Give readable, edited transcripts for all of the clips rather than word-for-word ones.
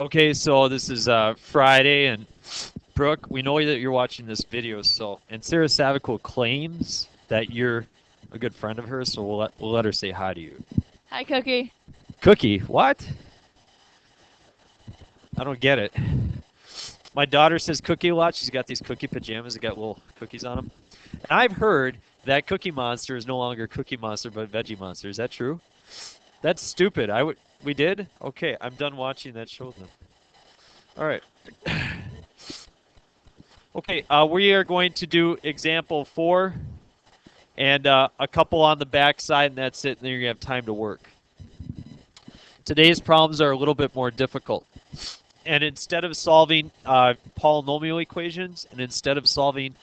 Okay, so this is Friday, and Brooke, we know that you're watching this video, and Sarah Savico claims that you're a good friend of hers, so we'll let her say hi to you. Hi, Cookie. Cookie, what? I don't get it. My daughter says cookie a lot. She's got these cookie pajamas that got little cookies on them. And I've heard that Cookie Monster is no longer Cookie Monster, but Veggie Monster. Is that true? That's stupid. We did? Okay, I'm done watching that show then. All right. Okay, we are going to do example 4 and a couple on the back side, and that's it. And then you're going to have time to work. Today's problems are a little bit more difficult. And instead of solving polynomial equations and instead of solving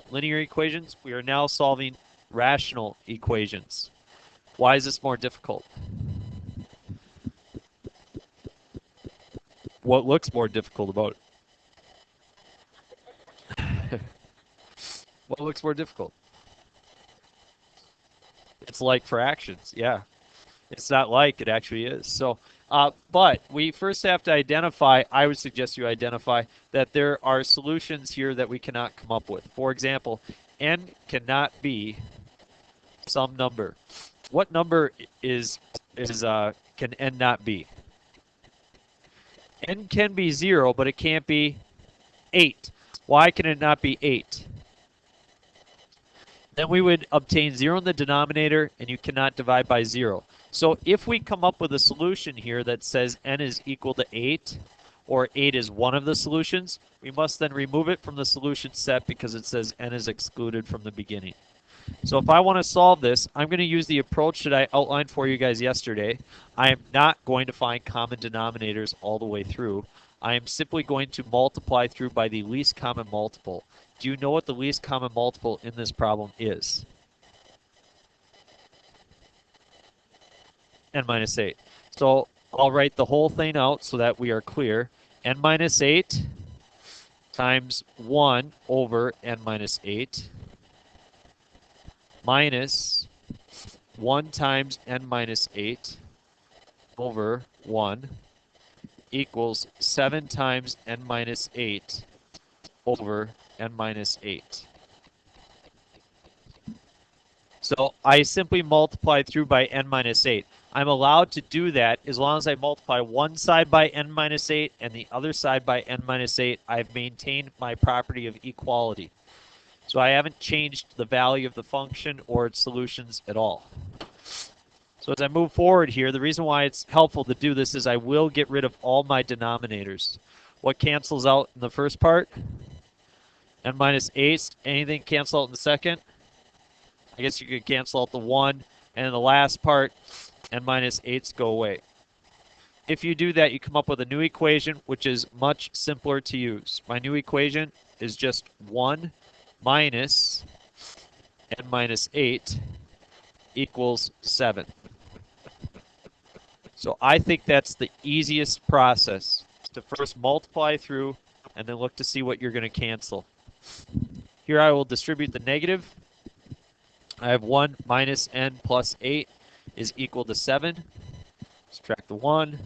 linear equations, we are now solving rational equations. Why is this more difficult? What looks more difficult about it? What looks more difficult? It's like fractions, yeah. It's not like, it actually is. So, but we first have to identify, I would suggest you identify that there are solutions here that we cannot come up with. For example, n cannot be some number. What number can n not be? N can be 0, but it can't be 8. Why can it not be 8? Then we would obtain 0 in the denominator, and you cannot divide by 0. So if we come up with a solution here that says n is equal to 8, or 8 is one of the solutions, we must then remove it from the solution set because it says n is excluded from the beginning. So if I want to solve this, I'm going to use the approach that I outlined for you guys yesterday. I am not going to find common denominators all the way through. I am simply going to multiply through by the least common multiple. Do you know what the least common multiple in this problem is? N minus 8. So I'll write the whole thing out so that we are clear. N minus 8 times 1 over n minus 8 minus 1 times n minus 8 over 1 equals 7 times n minus 8 over n minus 8. So I simply multiply through by n minus 8. I'm allowed to do that as long as I multiply one side by n minus 8 and the other side by n minus 8. I've maintained my property of equality. So I haven't changed the value of the function or its solutions at all. So as I move forward here, the reason why it's helpful to do this is I will get rid of all my denominators. What cancels out in the first part? N minus 8. Anything cancel out in the second? I guess you could cancel out the 1. And in the last part, n minus 8's go away. If you do that, you come up with a new equation, which is much simpler to use. My new equation is just 1 minus n minus 8 equals 7. So I think that's the easiest process, to first multiply through and then look to see what you're going to cancel. Here I will distribute the negative. I have 1 minus n plus 8 is equal to 7. Subtract the 1.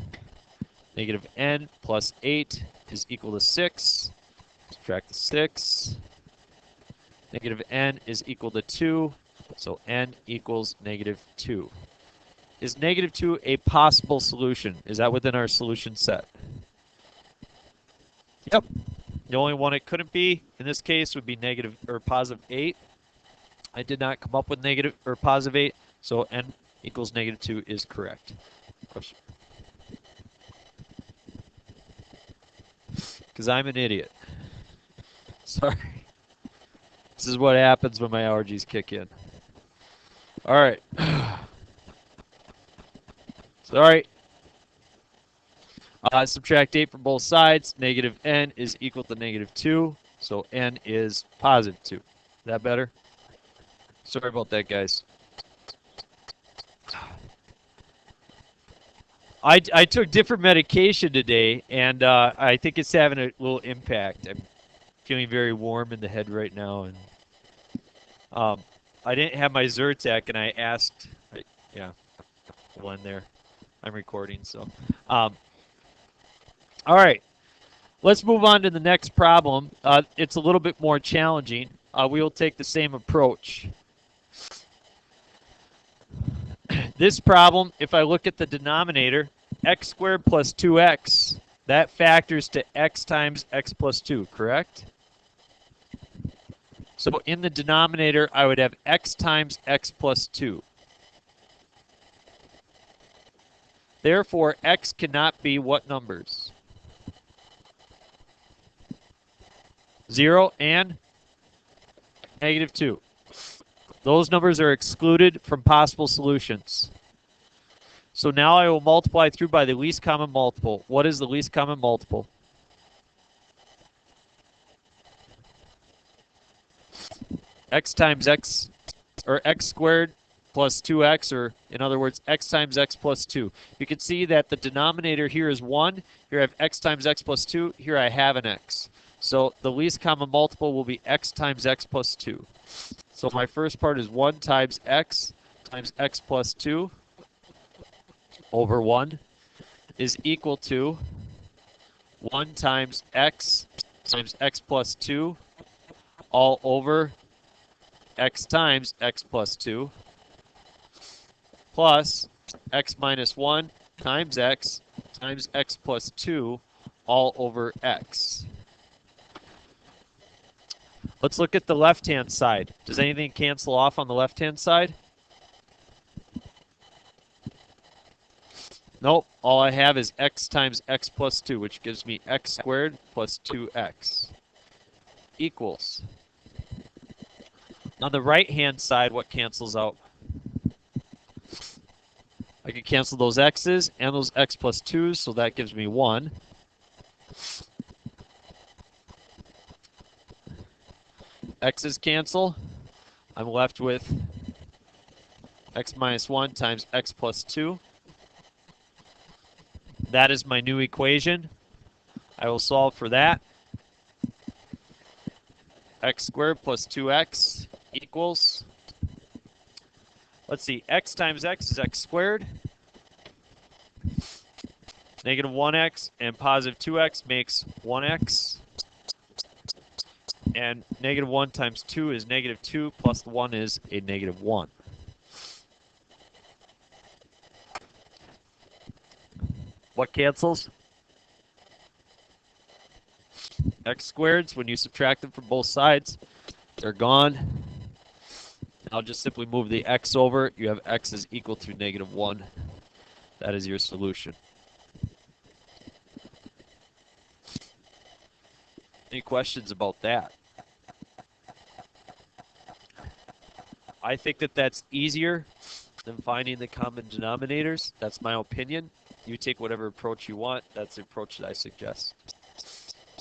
Negative n plus 8 is equal to 6. Subtract the 6. Negative n is equal to 2, so n equals negative 2. Is negative 2 a possible solution? Is that within our solution set? Yep. The only one it couldn't be in this case would be negative or positive 8. I did not come up with negative or positive 8, so n equals negative 2 is correct. Question? Because I'm an idiot. Sorry. This is what happens when my allergies kick in. All right. Sorry. Subtract 8 from both sides. Negative n is equal to negative 2. So n is positive 2. Is that better? Sorry about that, guys. I took different medication today, and I think it's having a little impact. I'm feeling very warm in the head right now, and I didn't have my Zyrtec, and I asked, yeah, one there. I'm recording, so All right, let's move on to the next problem. It's a little bit more challenging. We will take the same approach. This problem, if I look at the denominator, x squared plus 2x, that factors to x times x plus 2, correct? So in the denominator, I would have x times x plus 2. Therefore, x cannot be what numbers? 0 and -2. Those numbers are excluded from possible solutions. So now I will multiply through by the least common multiple. What is the least common multiple? X times x, or x squared plus 2x, or in other words, x times x plus 2. You can see that the denominator here is 1. Here I have x times x plus 2. Here I have an x. So the least common multiple will be x times x plus 2. So my first part is 1 times x plus 2 over 1 is equal to 1 times x plus 2 all over x times x plus 2 plus x minus 1 times x plus 2 all over x. Let's look at the left-hand side. Does anything cancel off on the left-hand side? Nope. All I have is x times x plus 2, which gives me x squared plus 2x equals. On the right-hand side, what cancels out? I can cancel those x's and those x plus 2's, so that gives me 1. X's cancel. I'm left with x minus 1 times x plus 2. That is my new equation. I will solve for that. X squared plus 2x equals, let's see, x times x is x squared. Negative 1x and positive 2x makes 1x. And negative 1 times 2 is negative 2, plus 1 is a negative 1. What cancels? X squareds, when you subtract them from both sides, they're gone. I'll just simply move the x over. You have x is equal to negative 1. That is your solution. Any questions about that? I think that that's easier than finding the common denominators. That's my opinion. You take whatever approach you want. That's the approach that I suggest.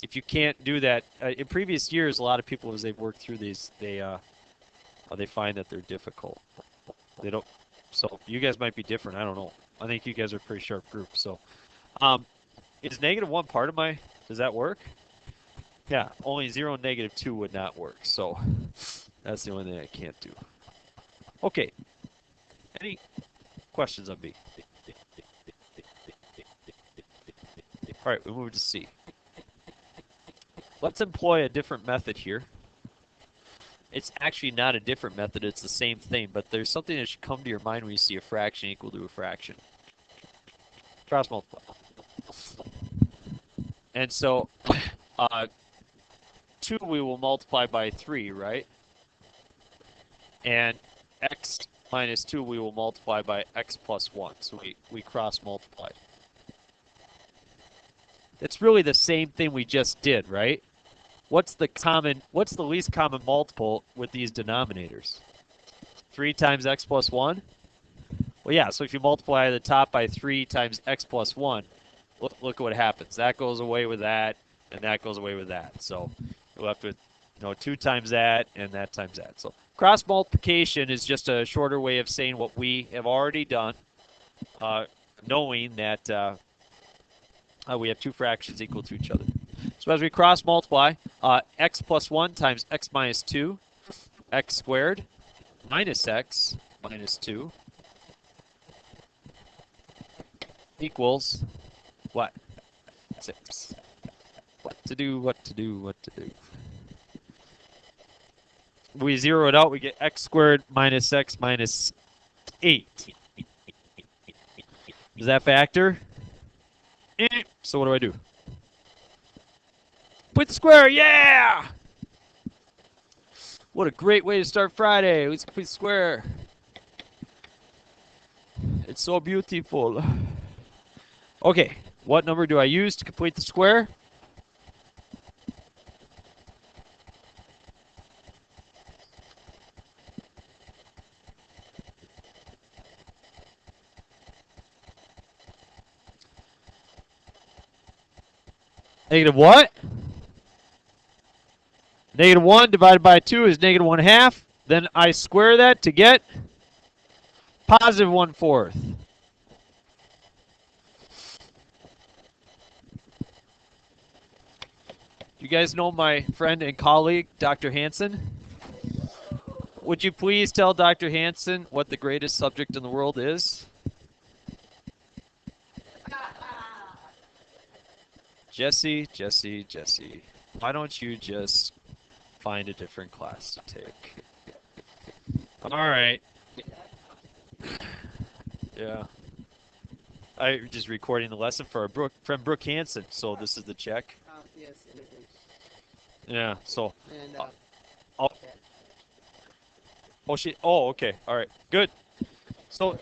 If you can't do that, in previous years, a lot of people, as they've worked through these, they find that they're difficult. They don't. So you guys might be different. I don't know. I think you guys are a pretty sharp group. So, is negative 1 part of my? Does that work? Yeah. Only 0 and negative 2 would not work. So that's the only thing I can't do. Okay. Any questions on B? All right, we move to C. Let's employ a different method here. It's actually not a different method, it's the same thing, but there's something that should come to your mind when you see a fraction equal to a fraction. Cross multiply. And so, 2 we will multiply by 3, right? And x minus 2 we will multiply by x plus 1. So we cross multiply. It's really the same thing we just did, right? What's the least common multiple with these denominators? 3 times x plus 1? Well, yeah, so if you multiply the top by 3 times x plus 1, look at what happens. That goes away with that, and that goes away with that. So you're left with 2 times that, and that times that. So cross multiplication is just a shorter way of saying what we have already done, knowing that we have 2 fractions equal to each other. So as we cross multiply, x plus 1 times x minus 2, x squared minus x minus 2 equals what? 6. What to do, what to do, what to do. We zero it out, we get x squared minus x minus 8. Does that factor? So what do? Complete the square, yeah! What a great way to start Friday. Let's complete the square. It's so beautiful. Okay, what number do I use to complete the square? Negative what? Negative 1 divided by 2 is negative 1/2. Then I square that to get positive 1/4. You guys know my friend and colleague, Dr. Hansen? Would you please tell Dr. Hansen what the greatest subject in the world is? Jesse, why don't you just find a different class to take? All right. Yeah. I'm just recording the lesson for our friend Brooke Hansen, so this is the check. Yes. Yeah, so. And, Oh, okay. All right. Good. So.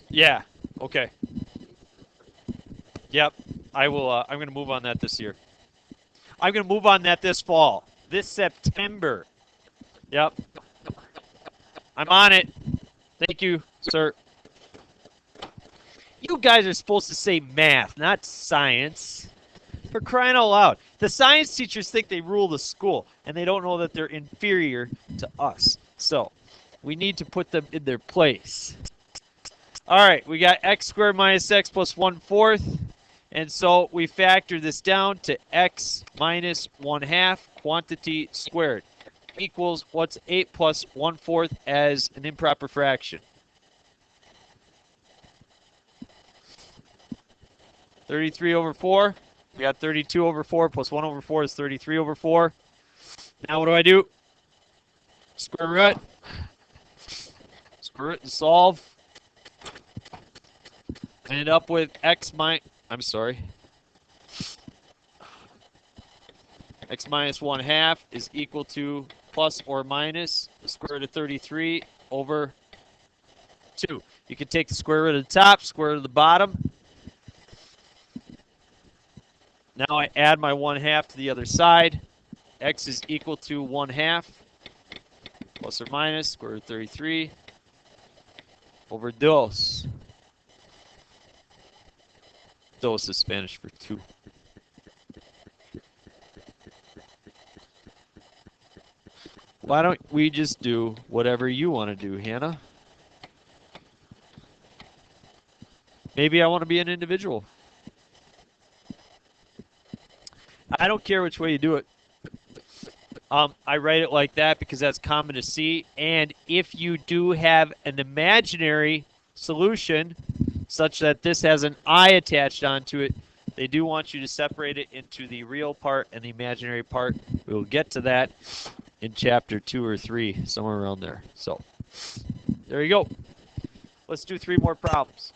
Yeah. Okay. Yep. I will. I'm going to move on that this year. I'm going to move on that this fall. This September. Yep. I'm on it. Thank you, sir. You guys are supposed to say math, not science. For crying out loud. The science teachers think they rule the school, and they don't know that they're inferior to us. So, we need to put them in their place. All right, we got x squared minus x plus 1/4. And so we factor this down to x minus 1/2 quantity squared equals what's 8 plus 1/4 as an improper fraction? 33 over 4. We got 32 over 4 plus 1 over 4 is 33 over 4. Now what do I do? Square root. Square root and solve. End up with x minus, x minus 1/2 is equal to plus or minus the square root of 33 over 2. You can take the square root of the top, square root of the bottom. Now I add my 1/2 to the other side. X is equal to 1/2 plus or minus square root of 33 over 2. Dos is Spanish for 2. Why don't we just do whatever you want to do, Hannah? Maybe I want to be an individual. I don't care which way you do it. I write it like that because that's common to see. And if you do have an imaginary solution, such that this has an I attached onto it, they do want you to separate it into the real part and the imaginary part. We'll get to that in chapter 2 or 3, somewhere around there. So, there you go. Let's do 3 more problems.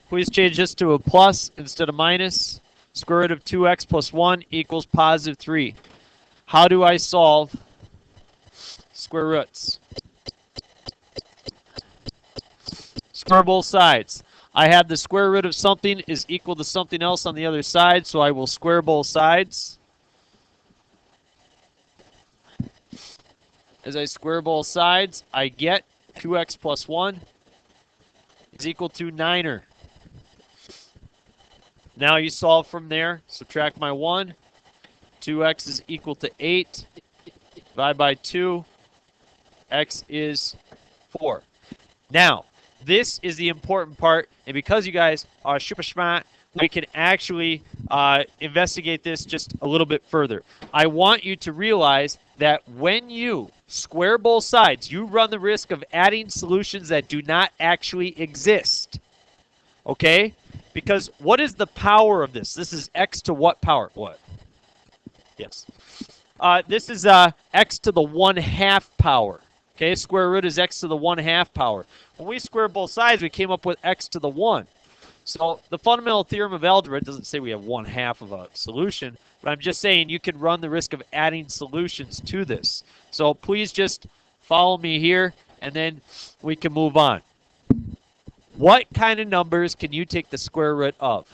Please change this to a plus instead of minus. Square root of 2x plus 1 equals positive 3. How do I solve square roots? Square both sides. I have the square root of something is equal to something else on the other side, so I will square both sides. As I square both sides, I get 2x plus 1 is equal to 9. Now you solve from there. Subtract my 1. 2x is equal to 8. Divide by 2. X is 4. Now, this is the important part, and because you guys are super smart, we can actually investigate this just a little bit further. I want you to realize that when you square both sides, you run the risk of adding solutions that do not actually exist. Okay? Because what is the power of this? This is x to what power? What? Yes. This is x to the 1/2 power. Okay, square root is x to the 1/2 power. When we square both sides, we came up with x to the 1. So the fundamental theorem of algebra doesn't say we have 1/2 of a solution, but I'm just saying you can run the risk of adding solutions to this. So please just follow me here, and then we can move on. What kind of numbers can you take the square root of?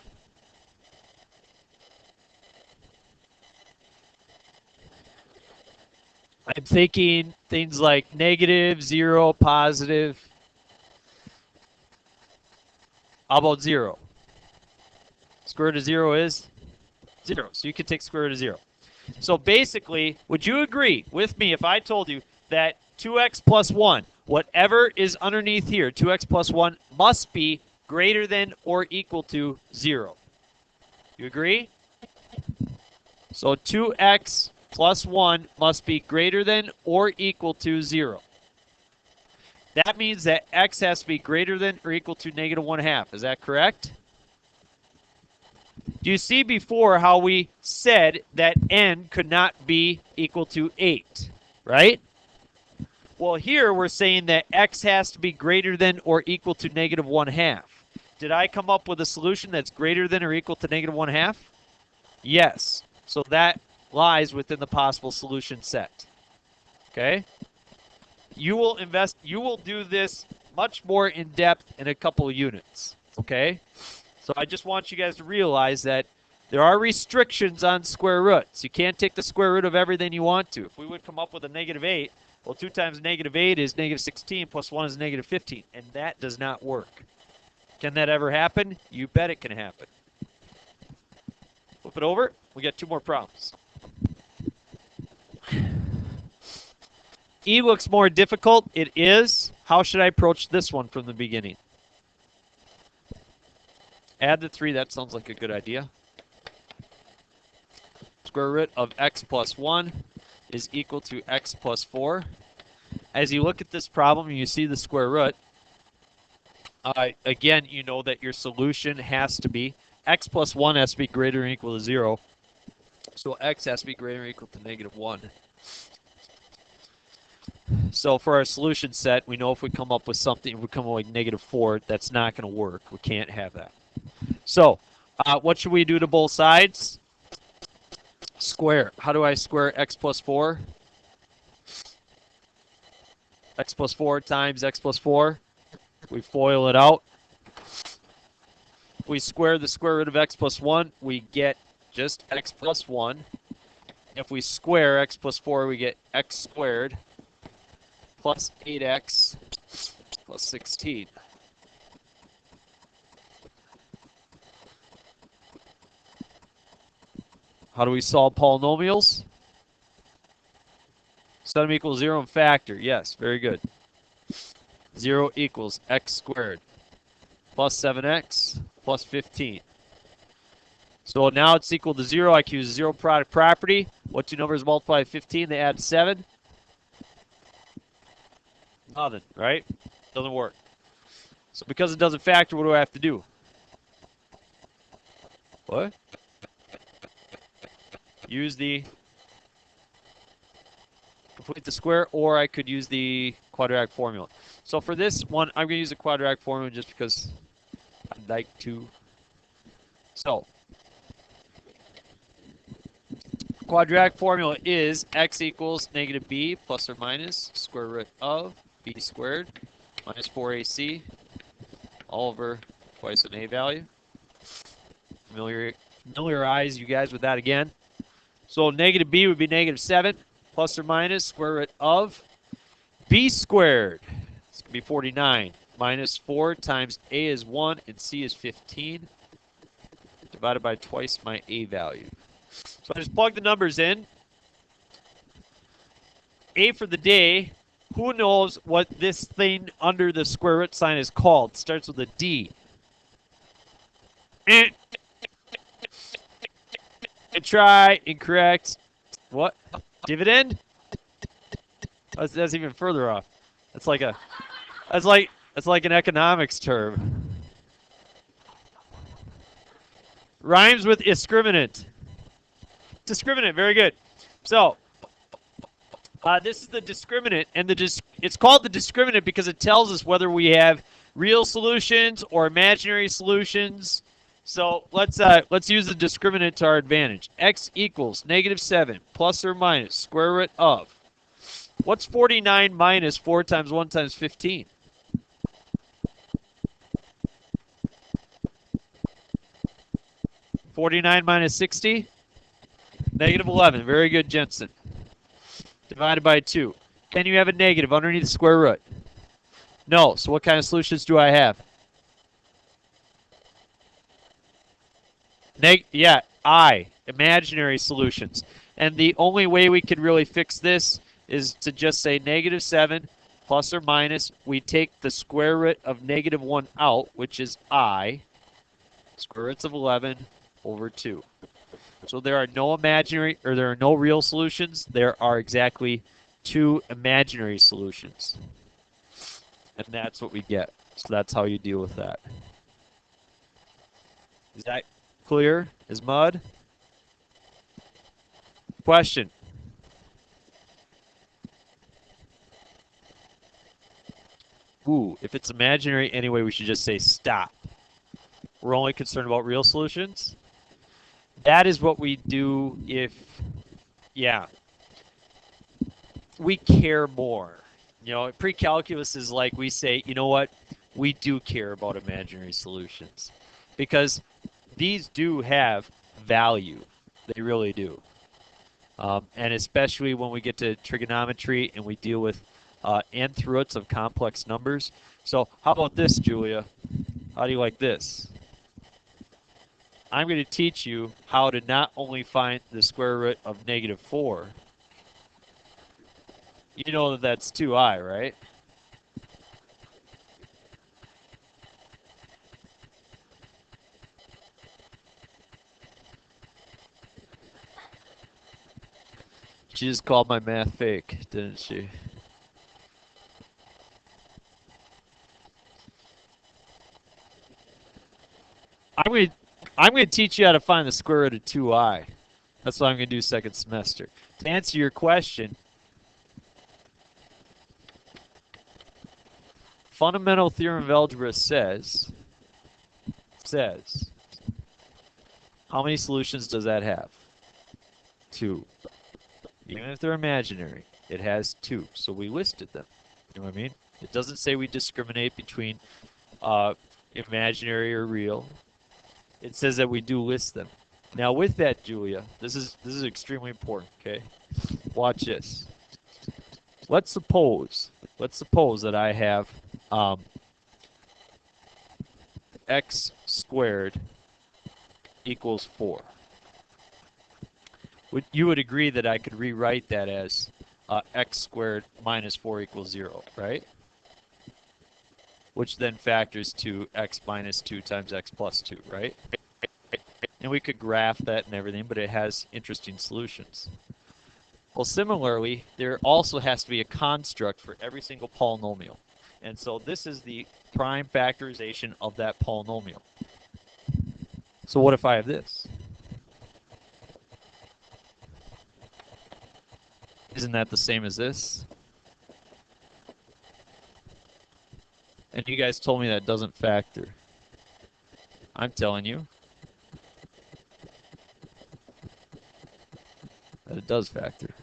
I'm thinking things like negative, 0, positive. How about 0? Square root of 0 is 0. So you can take square root of 0. So basically, would you agree with me if I told you that 2x plus 1, whatever is underneath here, 2x plus 1 must be greater than or equal to 0? You agree? So 2x plus 1 must be greater than or equal to 0. That means that x has to be greater than or equal to negative 1/2. Is that correct? Do you see before how we said that n could not be equal to 8, right? Well, here we're saying that x has to be greater than or equal to negative 1/2. Did I come up with a solution that's greater than or equal to negative 1/2? Yes. So that lies within the possible solution set. Okay? You will do this much more in depth in a couple of units. Okay? So I just want you guys to realize that there are restrictions on square roots. You can't take the square root of everything you want to. If we would come up with a negative 8, well, 2 times negative 8 is negative 16, plus 1 is negative 15, and that does not work. Can that ever happen? You bet it can happen. Flip it over. We got 2 more problems. E looks more difficult. It is. How should I approach this one from the beginning? Add the 3. That sounds like a good idea. Square root of x plus 1 is equal to x plus 4. As you look at this problem and you see the square root, again, you know that your solution has to be x plus 1 has to be greater or equal to 0. So x has to be greater or equal to negative 1. So for our solution set, we know if we come up with something, if we come up with like negative 4, that's not going to work. We can't have that. So what should we do to both sides? Square. How do I square x plus 4? X plus 4 times x plus 4. We FOIL it out. If we square the square root of x plus 1, we get just x plus 1. If we square x plus 4, we get x squared plus 8x plus 16. How do we solve polynomials? Set them equals 0 and factor. Yes, very good. 0 equals x squared plus 7x plus 15. So now it's equal to 0. I can use zero product property. What two numbers multiply by 15? They add 7. Nothing, right? Doesn't work. So because it doesn't factor, what do I have to do? What? Use the complete the square, or I could use the quadratic formula. So for this one, I'm going to use the quadratic formula just because I'd like to. So quadratic formula is x equals negative b plus or minus square root of b squared minus 4ac all over twice an a value. Familiarize you guys with that again. So negative b would be negative 7 plus or minus square root of b squared. It's going to be 49 minus 4 times a is 1 and c is 15 divided by twice my a value. So I just plug the numbers in. A for the day. Who knows what this thing under the square root sign is called? It starts with a D. Try, incorrect. What? Dividend? That's even further off. That's like an economics term. Rhymes with discriminant. Discriminant, very good. So, this is the discriminant, and it's called the discriminant because it tells us whether we have real solutions or imaginary solutions. So let's use the discriminant to our advantage. X equals -7 plus or minus square root of. What's 49 minus 4 times 1 times 15? (49 minus 60) -11. Very good, Jensen. Divided by 2. Can you have a negative underneath the square root? No. So what kind of solutions do I have? Yeah, imaginary solutions. And the only way we can really fix this is to just say -7 plus or minus. We take the square root of -1 out, which is I. Square roots of 11 over 2. So there are no real solutions. There are exactly 2 imaginary solutions. And that's what we get. So that's how you deal with that. Is that clear as mud? Question. Ooh, if it's imaginary anyway, we should just say stop. We're only concerned about real solutions. That is what we do if, we care more. Precalculus is like we say, you know what? We do care about imaginary solutions because these do have value. They really do. And especially when we get to trigonometry and we deal with nth roots of complex numbers. So how about this, Julia? How do you like this? I'm going to teach you how to not only find the square root of -4. You know that that's 2i, right? She just called my math fake, didn't she? I'm going to teach you how to find the square root of 2i. That's what I'm going to do second semester. To answer your question, fundamental theorem of algebra says, how many solutions does that have? 2. Even if they're imaginary, it has 2. So we listed them. You know what I mean? It doesn't say we discriminate between imaginary or real. It says that we do list them. Now with that, Julia, this is extremely important, okay? Watch this. Let's suppose that I have x squared equals 4. You would agree that I could rewrite that as x squared minus 4 equals 0, right? Which then factors to x minus 2 times x plus 2, right? And we could graph that and everything, but it has interesting solutions. Well, similarly, there also has to be a construct for every single polynomial. And so this is the prime factorization of that polynomial. So what if I have this? Isn't that the same as this? And you guys told me that doesn't factor. I'm telling you that it does factor.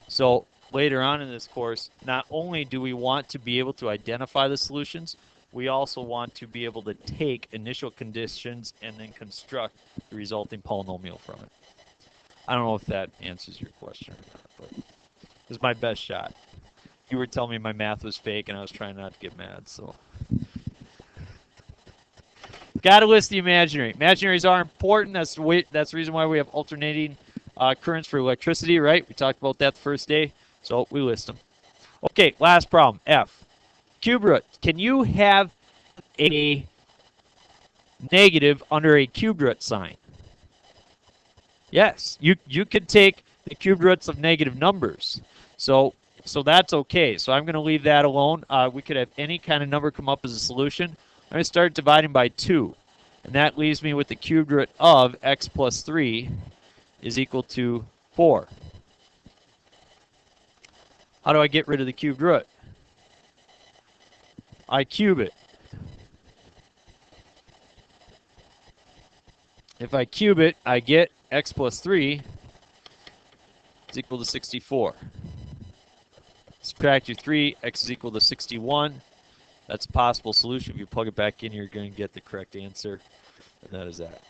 So later on in this course, not only do we want to be able to identify the solutions, we also want to be able to take initial conditions and then construct the resulting polynomial from it. I don't know if that answers your question or not, but this is my best shot. You were telling me my math was fake, and I was trying not to get mad, so. Got to list the imaginary. Imaginaries are important. That's the reason why we have alternating currents for electricity, right? We talked about that the first day, so we list them. Okay, last problem, F. Cube root. Can you have a negative under a cube root sign? Yes, you could take the cube roots of negative numbers. So that's okay. So I'm going to leave that alone. We could have any kind of number come up as a solution. I'm going to start dividing by 2. And that leaves me with the cubed root of x plus 3 is equal to 4. How do I get rid of the cubed root? I cube it. If I cube it, I get x plus 3 is equal to 64. Subtract your 3, x is equal to 61. That's a possible solution. If you plug it back in, you're going to get the correct answer, and that is that.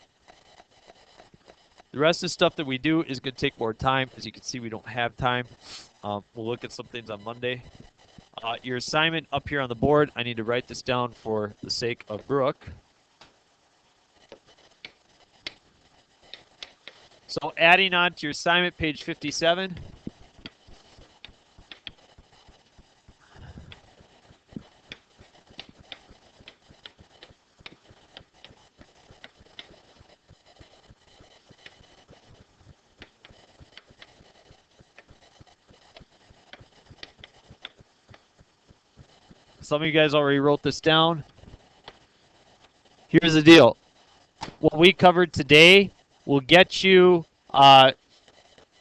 The rest of the stuff that we do is going to take more time. As you can see, we don't have time. We'll look at some things on Monday. Your assignment up here on the board, I need to write this down for the sake of Brooke. So adding on to your assignment, page 57. Some of you guys already wrote this down. Here's the deal. What we covered today will get you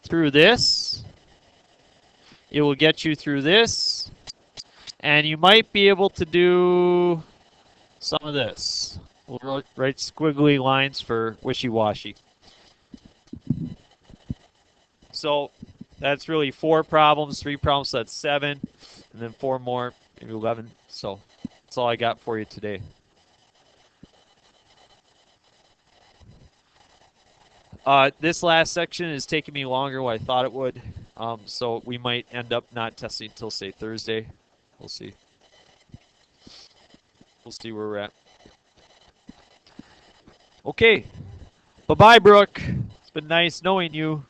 through this. It will get you through this. And you might be able to do some of this. We'll write squiggly lines for wishy-washy. So that's really 4 problems, 3 problems, so that's 7. And then 4 more, maybe 11. So that's all I got for you today. This last section is taking me longer than what I thought it would. So we might end up not testing until, say, Thursday. We'll see. We'll see where we're at. Okay. Bye-bye, Brooke. It's been nice knowing you.